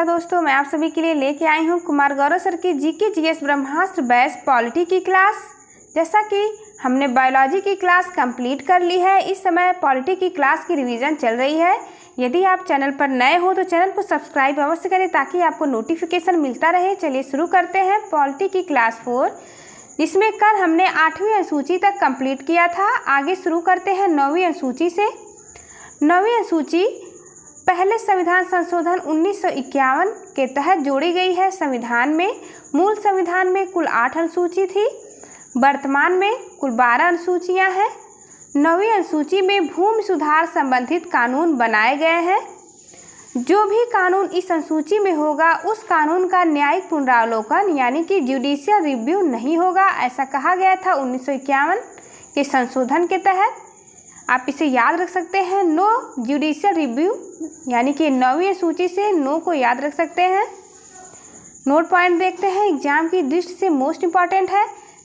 दोस्तों, मैं आप सभी के लिए लेके आई हूँ कुमार गौरव सर की जीके जीएस ब्रह्मास्त्र बैच पॉलिटी की क्लास। जैसा कि हमने बायोलॉजी की क्लास कंप्लीट कर ली है, इस समय पॉलिटी की क्लास की रिवीजन चल रही है। यदि आप चैनल पर नए हो तो चैनल को सब्सक्राइब अवश्य करें ताकि आपको नोटिफिकेशन मिलता रहे। चलिए शुरू करते हैं पॉलिटी की क्लास 4, जिसमें कल हमने 8वीं अनुसूची तक कंप्लीट किया था। आगे शुरू करते हैं 9वीं अनुसूची से। 9वीं अनुसूची पहले संविधान संशोधन 1951 के तहत जोड़ी गई है संविधान में। मूल संविधान में कुल 8 अनुसूची थी, वर्तमान में कुल 12 अनुसूचियां हैं। 9वीं अनुसूची में भूमि सुधार संबंधित कानून बनाए गए हैं। जो भी कानून इस अनुसूची में होगा उस कानून का न्यायिक पुनरावलोकन यानी कि जुडिशियल रिव्यू नहीं होगा, ऐसा कहा गया था 1951 के संशोधन के तहत। आप इसे याद रख सकते हैं, नो जुडिशियल रिव्यू, यानी कि 9वीं सूची से नो को याद रख सकते हैं। नोट पॉइंट देखते हैं, एग्जाम की दृष्टि से मोस्ट इंपॉर्टेंट है।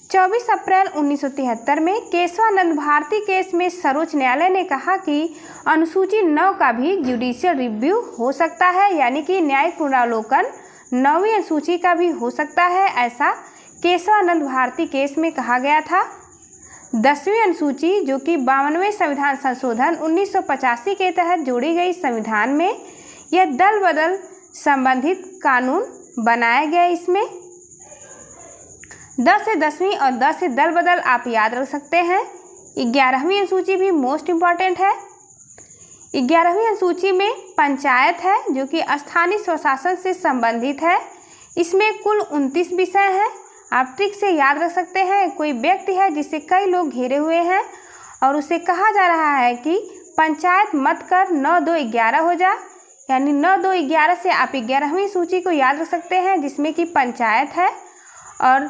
24 अप्रैल 1973 में केशवानंद भारती केस में सर्वोच्च न्यायालय ने कहा कि अनुसूची 9 का भी जुडिशियल रिव्यू हो सकता है, यानी कि न्यायिक पुनरावलोकन 9वीं अनुसूची का भी हो सकता है, ऐसा केशवानंद भारती केस में कहा गया था। 10वीं अनुसूची, जो कि 52वें संविधान संशोधन 1985 के तहत जोड़ी गई संविधान में, यह दल बदल संबंधित कानून बनाए गए। इसमें 10 से 10वीं और 10 से दल बदल आप याद रख सकते हैं। 11वीं अनुसूची भी मोस्ट इम्पॉर्टेंट है। 11वीं अनुसूची में पंचायत है, जो कि स्थानीय स्वशासन से संबंधित है। इसमें कुल 29 विषय हैं। आप ट्रिक से याद रख सकते हैं, कोई व्यक्ति है जिसे कई लोग घेरे हुए हैं और उसे कहा जा रहा है कि पंचायत मत कर 9, 2, 11 हो जा, यानी 9, 2, 11 से आप 11वीं सूची को याद रख सकते हैं, जिसमें कि पंचायत है। और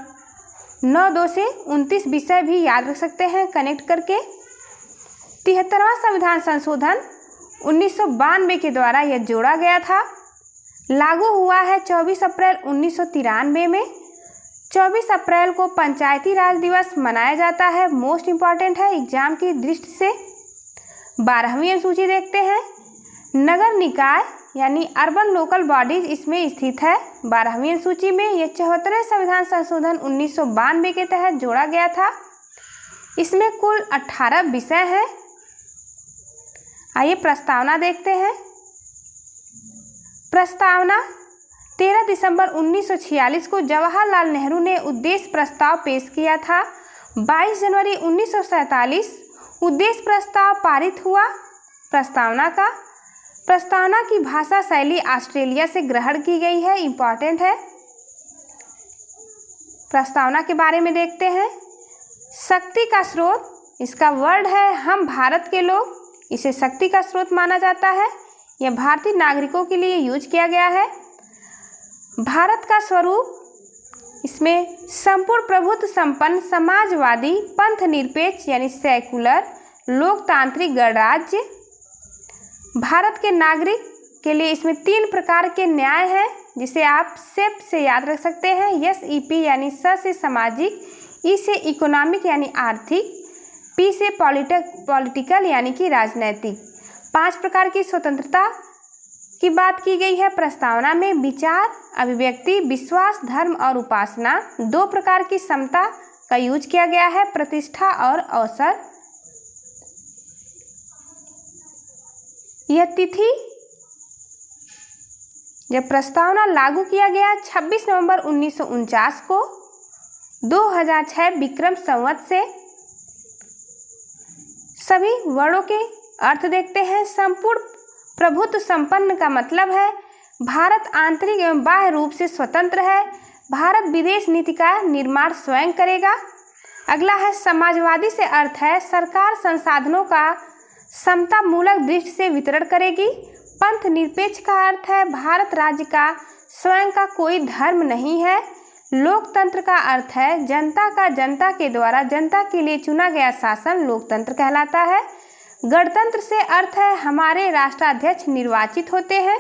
9, 2 से 29 विषय भी याद रख सकते हैं कनेक्ट करके। 73वां संविधान संशोधन 1992 के द्वारा यह जोड़ा गया था। लागू हुआ है 24 अप्रैल 1993 में। 24 अप्रैल को पंचायती राज दिवस मनाया जाता है, मोस्ट इम्पॉर्टेंट है एग्जाम की दृष्टि से। 12वीं अनुसूची देखते हैं, नगर निकाय यानी अर्बन लोकल बॉडीज इसमें स्थित है। 12वीं अनुसूची में यह 74वें संविधान संशोधन 1992 के तहत जोड़ा गया था। इसमें कुल 18 विषय हैं। आइए प्रस्तावना देखते हैं। प्रस्तावना 13 दिसंबर 1946 को जवाहरलाल नेहरू ने उद्देश्य प्रस्ताव पेश किया था। 22 जनवरी 1947 उद्देश्य प्रस्ताव पारित हुआ। प्रस्तावना की भाषा शैली ऑस्ट्रेलिया से ग्रहण की गई है, इम्पॉर्टेंट है। प्रस्तावना के बारे में देखते हैं। शक्ति का स्रोत, इसका वर्ड है हम भारत के लोग, इसे शक्ति का स्रोत माना जाता है। यह भारतीय नागरिकों के लिए यूज किया गया है। भारत का स्वरूप, इसमें संपूर्ण प्रभुत्व संपन्न समाजवादी पंथ निरपेक्ष यानी सेकुलर लोकतांत्रिक गणराज्य। भारत के नागरिक के लिए इसमें 3 प्रकार के न्याय हैं, जिसे आप सेप से याद रख सकते हैं। SEP यानी स से सामाजिक, ई से इकोनॉमिक यानी आर्थिक, P से पॉलिटिकल यानी कि राजनैतिक। 5 प्रकार की स्वतंत्रता की बात की गई है प्रस्तावना में। विचार, अभिव्यक्ति, विश्वास, धर्म और उपासना। 2 प्रकार की समता का यूज किया गया है, प्रतिष्ठा और अवसर। यह तिथि, जब प्रस्तावना लागू किया गया 26 नवंबर 1949 को 2006 विक्रम संवत से। सभी वर्डों के अर्थ देखते हैं। संपूर्ण प्रभुत्व संपन्न का मतलब है भारत आंतरिक एवं बाह्य रूप से स्वतंत्र है। भारत विदेश नीति का निर्माण स्वयं करेगा। अगला है समाजवादी से अर्थ है सरकार संसाधनों का समता मूलक दृष्टि से वितरण करेगी। पंथ निरपेक्ष का अर्थ है भारत राज्य का स्वयं का कोई धर्म नहीं है। लोकतंत्र का अर्थ है जनता का जनता के द्वारा जनता के लिए चुना गया शासन लोकतंत्र कहलाता है। गणतंत्र से अर्थ है हमारे राष्ट्राध्यक्ष निर्वाचित होते हैं।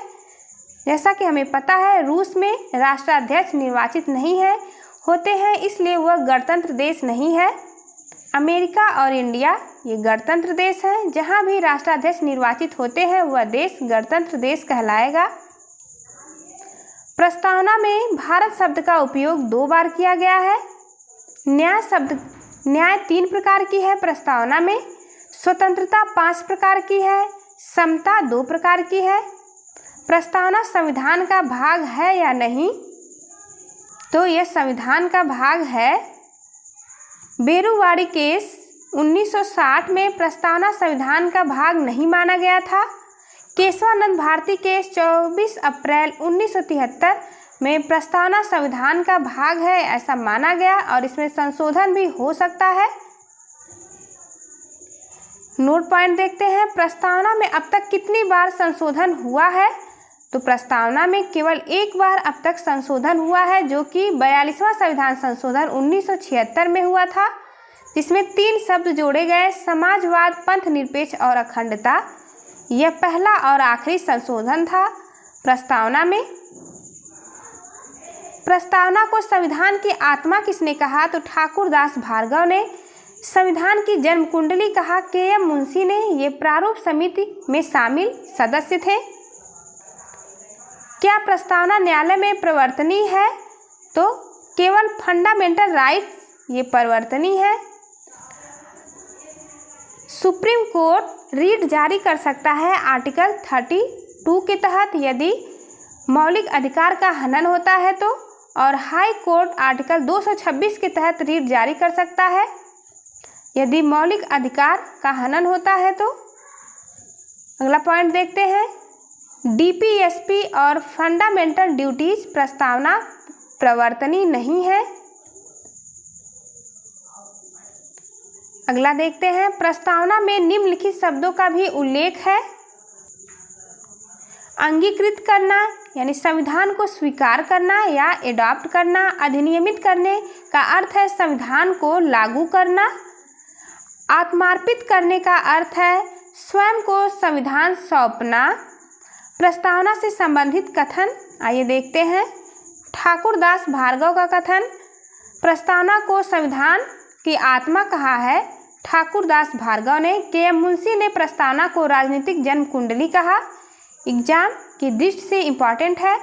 जैसा कि हमें पता है रूस में राष्ट्राध्यक्ष निर्वाचित नहीं होते हैं, इसलिए वह गणतंत्र देश नहीं है। अमेरिका और इंडिया ये गणतंत्र देश हैं। जहां भी राष्ट्राध्यक्ष निर्वाचित होते हैं वह देश गणतंत्र देश कहलाएगा। प्रस्तावना में भारत शब्द का उपयोग 2 बार किया गया है। न्याय 3 प्रकार की है प्रस्तावना में, स्वतंत्रता 5 प्रकार की है, समता 2 प्रकार की है। प्रस्तावना संविधान का भाग है या नहीं, तो यह संविधान का भाग है। बेरुवाड़ी केस 1960 में प्रस्तावना संविधान का भाग नहीं माना गया था। केशवानंद भारती केस 24 अप्रैल 1973 में प्रस्तावना संविधान का भाग है ऐसा माना गया और इसमें संशोधन भी हो सकता है। नोट पॉइंट देखते हैं, प्रस्तावना में अब तक कितनी बार संशोधन हुआ है, तो प्रस्तावना में केवल 1 बार अब तक संशोधन हुआ है, जो कि 42वां संविधान संशोधन 1976 में हुआ था, जिसमें 3 शब्द जोड़े गए, समाजवाद, पंथ निरपेक्ष और अखंडता। यह पहला और आखिरी संशोधन था प्रस्तावना में। प्रस्तावना को संविधान की आत्मा किसने कहा, तो ठाकुर दास भार्गव ने। संविधान की जन्म कुंडली कहा के.एम. मुंशी ने। ये प्रारूप समिति में शामिल सदस्य थे। क्या प्रस्तावना न्यायालय में परिवर्तनीय है, तो केवल फंडामेंटल राइट्स ये परिवर्तनीय है। सुप्रीम कोर्ट रीट जारी कर सकता है आर्टिकल 32 के तहत यदि मौलिक अधिकार का हनन होता है तो, और हाई कोर्ट आर्टिकल 226 के तहत रीट जारी कर सकता है यदि मौलिक अधिकार का हनन होता है तो। अगला पॉइंट देखते हैं, डीपीएसपी और फंडामेंटल ड्यूटीज प्रस्तावना प्रवर्तनीय नहीं है। अगला देखते हैं, प्रस्तावना में निम्नलिखित शब्दों का भी उल्लेख है। अंगीकृत करना यानी संविधान को स्वीकार करना या एडॉप्ट करना। अधिनियमित करने का अर्थ है संविधान को लागू करना। आत्मार्पित करने का अर्थ है स्वयं को संविधान सौंपना। प्रस्तावना से संबंधित कथन आइए देखते हैं। ठाकुर दास भार्गव का कथन, प्रस्तावना को संविधान की आत्मा कहा है ठाकुर दास भार्गव ने। के.एम. मुंशी ने प्रस्तावना को राजनीतिक जन्म कुंडली कहा। एग्जाम की दृष्टि से इम्पॉर्टेंट है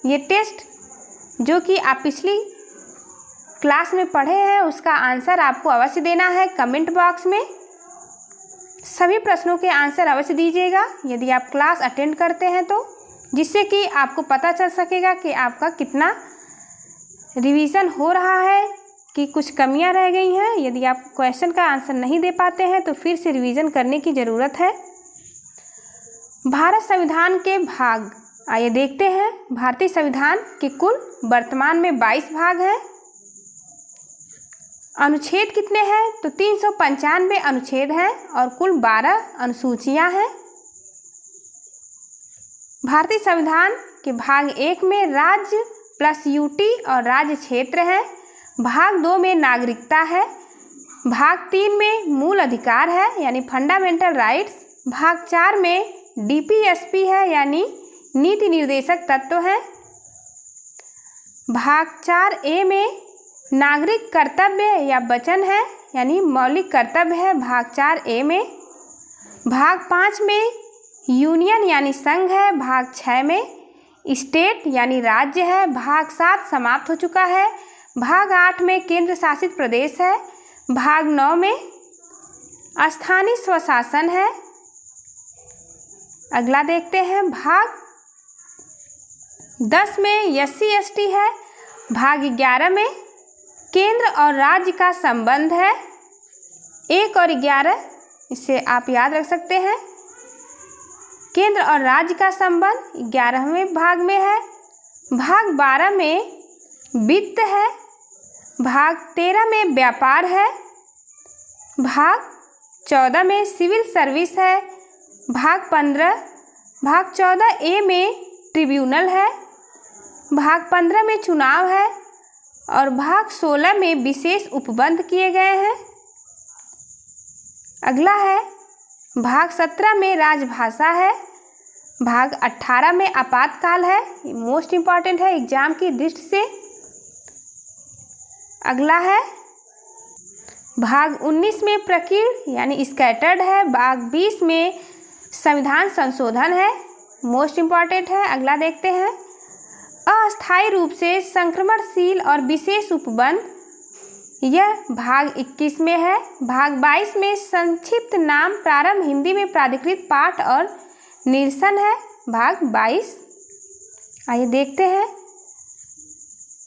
ये टेस्ट, जो कि आप पिछली क्लास में पढ़े हैं, उसका आंसर आपको अवश्य देना है कमेंट बॉक्स में। सभी प्रश्नों के आंसर अवश्य दीजिएगा यदि आप क्लास अटेंड करते हैं तो, जिससे कि आपको पता चल सकेगा कि आपका कितना रिवीजन हो रहा है, कि कुछ कमियां रह गई हैं। यदि आप क्वेश्चन का आंसर नहीं दे पाते हैं तो फिर से रिवीजन करने की ज़रूरत है। भारत संविधान के भाग आइए देखते हैं। भारतीय संविधान के कुल वर्तमान में 22 भाग हैं। अनुच्छेद कितने हैं, तो 395 अनुच्छेद हैं और कुल 12 अनुसूचियां हैं। भारतीय संविधान के भाग 1 में राज्य प्लस यूटी और राज्य क्षेत्र है। भाग 2 में नागरिकता है। भाग 3 में मूल अधिकार है यानी फंडामेंटल राइट्स। भाग 4 में डीपीएसपी है यानी नीति निर्देशक तत्व है। भाग 4A में नागरिक कर्तव्य या वचन है यानी मौलिक कर्तव्य है भाग 4A में। भाग 5 में यूनियन यानी संघ है। भाग 6 में स्टेट यानी राज्य है। भाग 7 समाप्त हो चुका है। भाग 8 में केंद्र शासित प्रदेश है। भाग 9 में स्थानीय स्वशासन है। अगला देखते हैं, भाग 10 में SC/ST है। भाग 11 में केंद्र और राज्य का संबंध है। 1 और 11 इसे आप याद रख सकते हैं। केंद्र और राज्य का संबंध 11वें भाग में है। भाग 12 में वित्त है। भाग 13 में व्यापार है। भाग 14 में सिविल सर्विस है। भाग 14A में ट्रिब्यूनल है। भाग 15 में चुनाव है और भाग 16 में विशेष उपबंध किए गए हैं। अगला है भाग 17 में राजभाषा है। भाग 18 में आपातकाल है। मोस्ट इम्पॉर्टेंट है एग्जाम की दृष्टि से। अगला है भाग 19 में प्रकीर्ण यानी स्कैटर्ड है। भाग 20 में संविधान संशोधन है। मोस्ट इम्पॉर्टेंट है। अगला देखते हैं अस्थायी रूप से संक्रमणशील और विशेष उपबंध, यह भाग 21 में है। भाग 22 में संक्षिप्त नाम प्रारंभ हिंदी में प्राधिकृत पाठ और निरसन है। भाग 22 आइए देखते हैं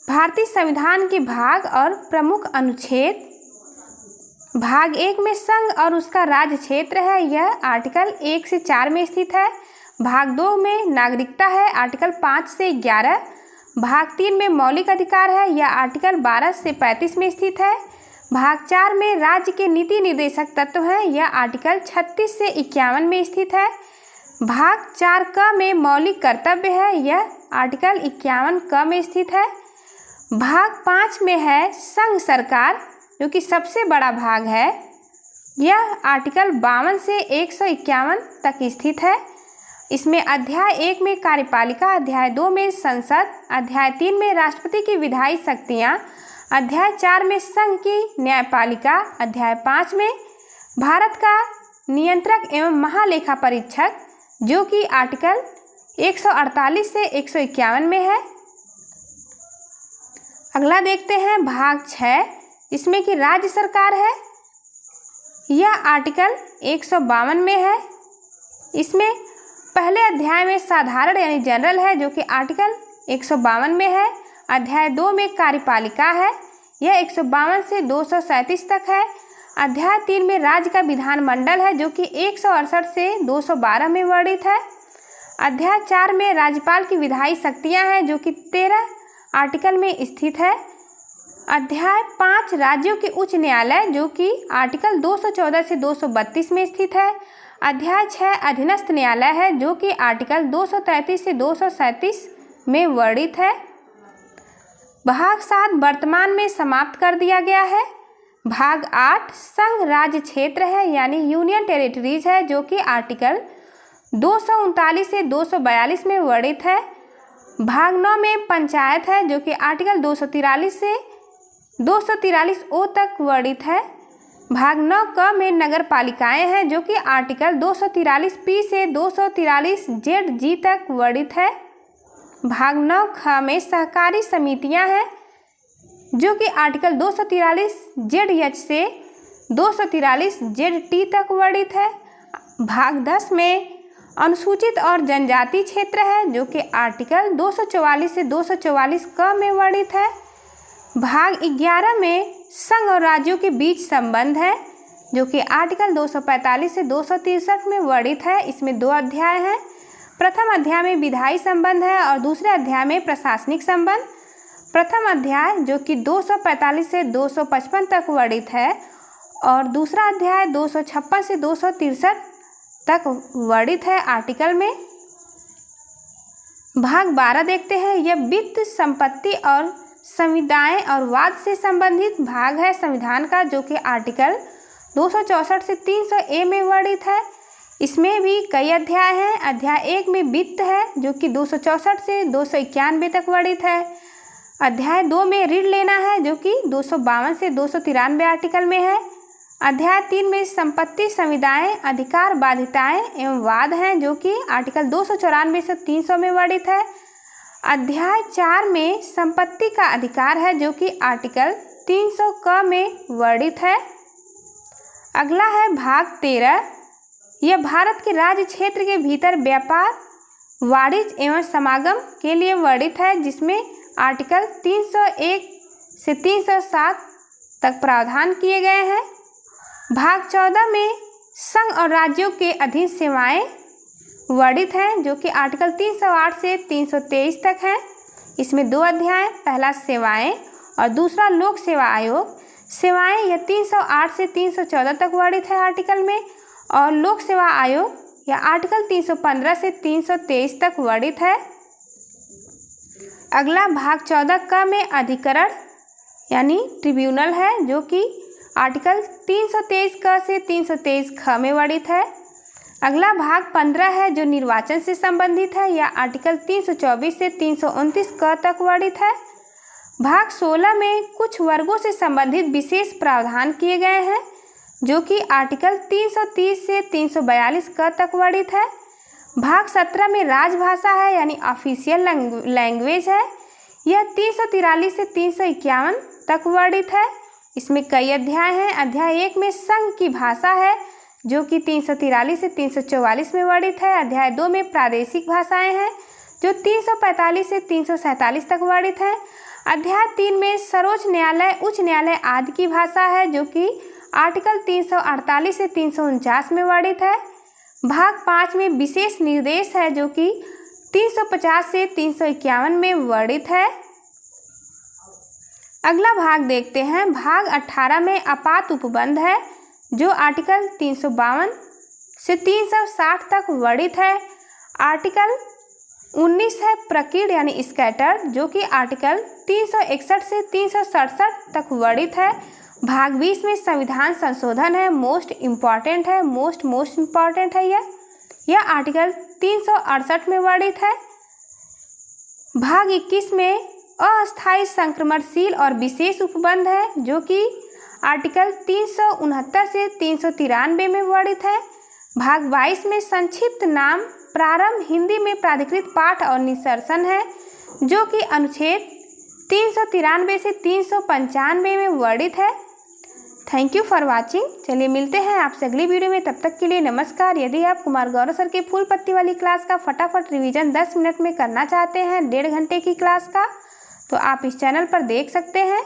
भारतीय संविधान के भाग और प्रमुख अनुच्छेद। भाग 1 में संघ और उसका राज्य क्षेत्र है, यह आर्टिकल 1 से 4 में स्थित है। भाग 2 में नागरिकता है, आर्टिकल 5 से 11। भाग 3 में मौलिक अधिकार है, यह आर्टिकल 12 से 35 में स्थित है। भाग 4 में राज्य के नीति निर्देशक तत्व हैं, यह आर्टिकल 36 से 51 में स्थित है। भाग 4 क में मौलिक कर्तव्य है, यह आर्टिकल 51 क में स्थित है। भाग 5 में है संघ सरकार, जो कि सबसे बड़ा भाग है, यह आर्टिकल 52 से 151 तक स्थित है। इसमें अध्याय 1 में कार्यपालिका, अध्याय 2 में संसद, अध्याय 3 में राष्ट्रपति की विधायी शक्तियाँ, अध्याय 4 में संघ की न्यायपालिका, अध्याय 5 में भारत का नियंत्रक एवं महालेखा परीक्षक, जो कि आर्टिकल 148 से 151 में है। अगला देखते हैं भाग 6, इसमें कि राज्य सरकार है, यह आर्टिकल 152 में है। इसमें पहले अध्याय में साधारण यानी जनरल है, जो कि आर्टिकल 152 में है। अध्याय 2 में कार्यपालिका है, यह 152 से 237 तक है। अध्याय 3 में राज्य का विधानमंडल है, जो कि 168 से 212 में वर्णित है। अध्याय 4 में राज्यपाल की विधायी शक्तियाँ हैं, जो कि 13 आर्टिकल में स्थित है। अध्याय 5 राज्यों के उच्च न्यायालय, जो कि आर्टिकल 214 से 232 में स्थित है। अध्याय 6 अधीनस्थ न्यायालय है, जो कि आर्टिकल 233 से 237 में वर्णित है। भाग 7 वर्तमान में समाप्त कर दिया गया है। भाग 8 संघ राज्य क्षेत्र है, यानी यूनियन टेरिटरीज है, जो कि आर्टिकल 239 से 242 में वर्णित है। भाग 9 में पंचायत है, जो कि आर्टिकल 243 से 243 ओ तक वर्णित है। भाग 9 क में नगर पालिकाएँ हैं, जो कि आर्टिकल 243 पी से 243 जेड जी तक वर्णित है। भाग 9 ख में सहकारी समितियां हैं, जो कि आर्टिकल 243 जेड एच से 243 जेड टी तक वर्णित है। भाग 10 में अनुसूचित और जनजाति क्षेत्र है, जो कि आर्टिकल 244 से 244 क में वर्णित है। भाग 11 में संघ और राज्यों के बीच संबंध है, जो कि आर्टिकल 245 से 263 में वर्णित है। इसमें 2 अध्याय हैं। प्रथम अध्याय में विधायी संबंध है और दूसरे अध्याय में प्रशासनिक संबंध। प्रथम अध्याय जो कि 245 से 255 तक वर्णित है और दूसरा अध्याय 256 से 263 तक वर्णित है आर्टिकल में। भाग 12 देखते हैं। यह वित्त, संपत्ति और संविदाएं और वाद से संबंधित भाग है संविधान का, जो कि आर्टिकल 264 से 300 ए में वर्णित है। इसमें भी कई अध्याय हैं। अध्याय 1 में वित्त है, जो कि 264 से 291 तक वर्णित है। अध्याय 2 में ऋण लेना है, जो कि 252 से 293 आर्टिकल में है। अध्याय 3 में संपत्ति, संविदाएं, अधिकार, बाध्यताएं एवं वाद हैं, जो कि आर्टिकल 294 से 300 में वर्णित है। अध्याय 4 में संपत्ति का अधिकार है, जो कि आर्टिकल 300 क में वर्णित है। अगला है भाग 13। यह भारत के राज्य क्षेत्र के भीतर व्यापार, वाणिज्य एवं समागम के लिए वर्णित है, जिसमें आर्टिकल 301 से 307 तक प्रावधान किए गए हैं। भाग 14 में संघ और राज्यों के अधीन सेवाएं वर्णित हैं, जो कि आर्टिकल 308 से 323 तक हैं। इसमें 2 अध्याय, पहला सेवाएं और दूसरा लोक सेवा आयोग। सेवाएं यह 308 से 314 तक वर्णित है आर्टिकल में, और लोक सेवा आयोग यह आर्टिकल 315 से 323 तक वर्णित है। अगला भाग 14 क में अधिकरण यानी ट्रिब्यूनल है, जो कि आर्टिकल 323 क से 323 ख में वर्णित है। अगला भाग 15 है, जो निर्वाचन से संबंधित है, यह आर्टिकल 324 से 329 क तक वर्णित है। भाग 16 में कुछ वर्गों से संबंधित विशेष प्रावधान किए गए हैं, जो कि आर्टिकल 330 से 342 क तक वर्णित है। भाग 17 में राजभाषा है, यानी ऑफिशियल लैंग्वेज है। यह 343 से 351 तक वर्णित है। इसमें कई अध्याय हैं। अध्याय 1 में संघ की भाषा है जो कि 343 से 344 में वर्णित है। अध्याय 2 में प्रादेशिक भाषाएं हैं जो 345 से 347 तक वर्णित है। अध्याय 3 में सर्वोच्च न्यायालय, उच्च न्यायालय आदि की भाषा है जो कि आर्टिकल 348 से 349 में वर्णित है। भाग 5 में विशेष निर्देश है जो कि 350 से 351 में वर्णित है। अगला भाग देखते हैं। भाग 18 में आपात उपबंध है जो आर्टिकल 352 से 360 तक वर्णित है। आर्टिकल 19 है प्रकीर्ण यानी स्कैटर जो कि आर्टिकल 361 से 367 तक वर्णित है। भाग 20 में संविधान संशोधन है, मोस्ट इम्पॉर्टेंट है, मोस्ट इम्पॉर्टेंट है यह आर्टिकल 368 में वर्णित है। भाग 21 में अस्थायी संक्रमणशील और विशेष उपबंध है जो कि आर्टिकल 369 से 393 में वर्णित है। भाग 22 में संक्षिप्त नाम प्रारंभ हिंदी में प्राधिकृत पाठ और निष्कर्षण है जो कि अनुच्छेद 393 से 395 में वर्णित है। Thank you for watching. चलिए मिलते हैं आपसे अगली वीडियो में, तब तक के लिए नमस्कार। यदि आप कुमार गौरव सर के फूल पत्ती वाली क्लास का फटाफट रिवीजन 10 मिनट में करना चाहते हैं, 1.5 घंटे की क्लास का, तो आप इस चैनल पर देख सकते हैं।